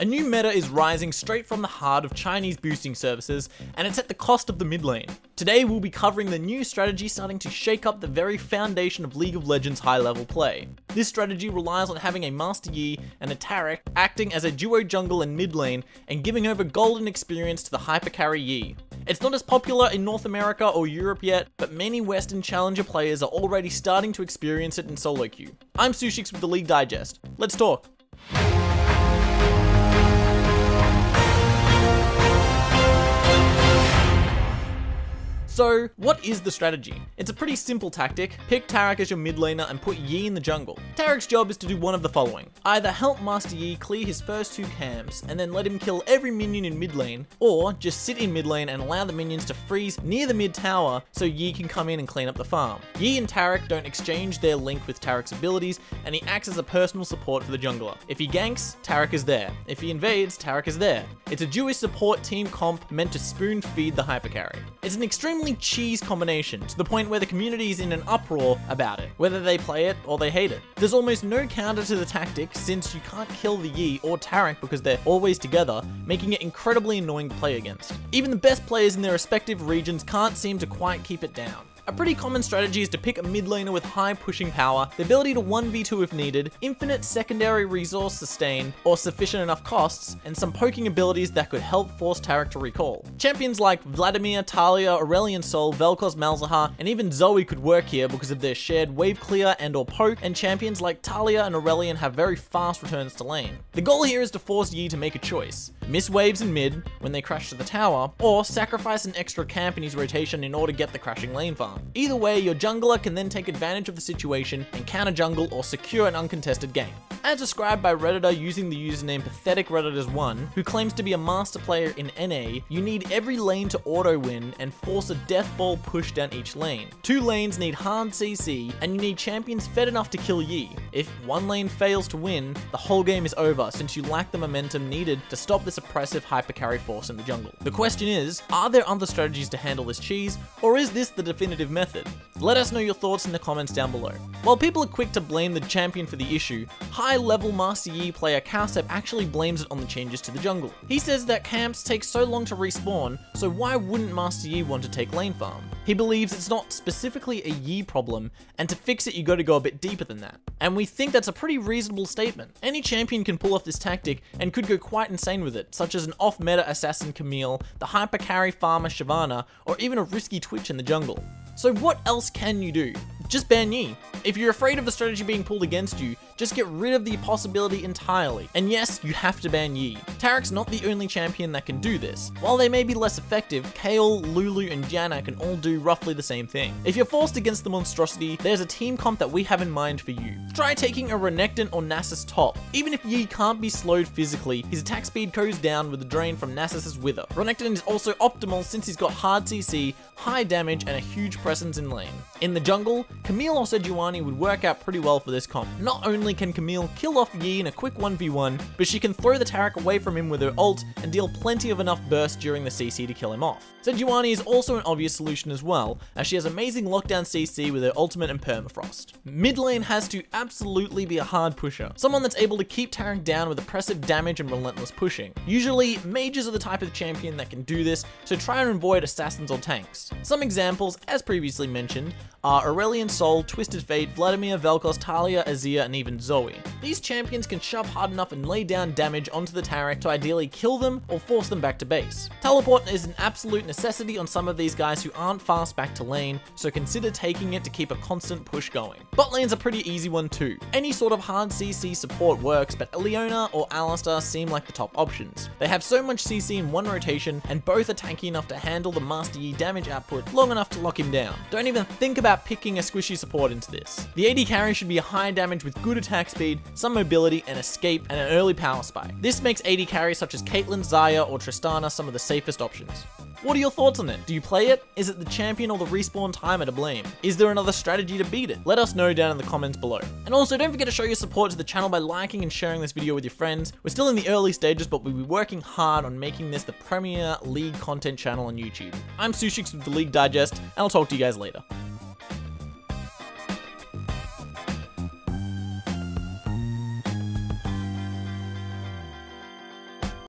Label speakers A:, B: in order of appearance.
A: A new meta is rising straight from the heart of Chinese boosting services, and it's at the cost of the mid lane. Today we'll be covering the new strategy starting to shake up the very foundation of League of Legends high-level play. This strategy relies on having a Master Yi and a Taric acting as a duo jungle and mid lane and giving over golden experience to the hypercarry Yi. It's not as popular in North America or Europe yet, but many Western challenger players are already starting to experience it in solo queue. I'm Sushix with the League Digest. Let's talk. So, what is the strategy? It's a pretty simple tactic. Pick Taric as your mid laner and put Yi in the jungle. Taric's job is to do one of the following. Either help Master Yi clear his first two camps and then let him kill every minion in mid lane, or just sit in mid lane and allow the minions to freeze near the mid tower so Yi can come in and clean up the farm. Yi and Taric don't exchange their link with Taric's abilities, and he acts as a personal support for the jungler. If he ganks, Taric is there. If he invades, Taric is there. It's a duo support team comp meant to spoon feed the hypercarry. It's an extremely cheese combination to the point where the community is in an uproar about it, whether they play it or they hate it. There's almost no counter to the tactic since you can't kill the Yi or Taric because they're always together, making it incredibly annoying to play against. Even the best players in their respective regions can't seem to quite keep it down. A pretty common strategy is to pick a mid laner with high pushing power, the ability to 1v2 if needed, infinite secondary resource sustain, or sufficient enough costs, and some poking abilities that could help force Taric to recall. Champions like Vladimir, Talia, Aurelion Sol, Vel'Koz, Malzahar, and even Zoe could work here because of their shared wave clear and or poke, and champions like Talia and Aurelion have very fast returns to lane. The goal here is to force Yi to make a choice. Miss waves in mid when they crash to the tower, or sacrifice an extra camp in his rotation in order to get the crashing lane farm. Either way, your jungler can then take advantage of the situation and counter jungle or secure an uncontested game. As described by Redditor using the username PatheticRedditors1, who claims to be a master player in NA, you need every lane to auto-win and force a death ball push down each lane. Two lanes need hard CC, and you need champions fed enough to kill Yi. If one lane fails to win, the whole game is over since you lack the momentum needed to stop this oppressive hypercarry force in the jungle. The question is, are there other strategies to handle this cheese, or is this the definitive method? Let us know your thoughts in the comments down below. While people are quick to blame the champion for the issue, high-level Master Yi player Cowsep actually blames it on the changes to the jungle. He says that camps take so long to respawn, so why wouldn't Master Yi want to take lane farm? He believes it's not specifically a Yi problem, and to fix it you gotta go a bit deeper than that. And we think that's a pretty reasonable statement. Any champion can pull off this tactic and could go quite insane with it, such as an off-meta assassin Camille, the hypercarry farmer Shyvana, or even a risky Twitch in the jungle. So what else can you do? Just ban Yi. If you're afraid of the strategy being pulled against you, just get rid of the possibility entirely. And yes, you have to ban Yi. Taric's not the only champion that can do this. While they may be less effective, Kayle, Lulu, and Janna can all do roughly the same thing. If you're forced against the monstrosity, there's a team comp that we have in mind for you. Try taking a Renekton or Nasus top. Even if Yi can't be slowed physically, his attack speed goes down with the drain from Nasus's Wither. Renekton is also optimal since he's got hard CC, high damage, and a huge presence in lane. In the jungle, Camille or Sejuani would work out pretty well for this comp. Not only can Camille kill off Yi in a quick 1v1, but she can throw the Taric away from him with her ult and deal plenty of enough burst during the CC to kill him off. Sejuani is also an obvious solution as well, as she has amazing lockdown CC with her ultimate and permafrost. Mid lane has to absolutely be a hard pusher, someone that's able to keep Taric down with oppressive damage and relentless pushing. Usually, mages are the type of champion that can do this, so try and avoid assassins or tanks. Some examples, as previously mentioned, are Aurelion Sol, Twisted Fate, Vladimir, Vel'Koz, Talia, Azir, and even Zoe. These champions can shove hard enough and lay down damage onto the Taric to ideally kill them or force them back to base. Teleport is an absolute necessity on some of these guys who aren't fast back to lane, so consider taking it to keep a constant push going. Bot lane's a pretty easy one too. Any sort of hard CC support works, but Leona or Alistar seem like the top options. They have so much CC in one rotation, and both are tanky enough to handle the Master Yi damage output long enough to lock him down. Don't even think about picking a squishy support into this. The AD carry should be a high damage with good attack speed, some mobility, and escape, and an early power spike. This makes AD carries such as Caitlyn, Xayah, or Tristana some of the safest options. What are your thoughts on it? Do you play it? Is it the champion or the respawn timer to blame? Is there another strategy to beat it? Let us know down in the comments below. And also, don't forget to show your support to the channel by liking and sharing this video with your friends. We're still in the early stages, but we'll be working hard on making this the premier League content channel on YouTube. I'm Sushix with the League Digest, and I'll talk to you guys later.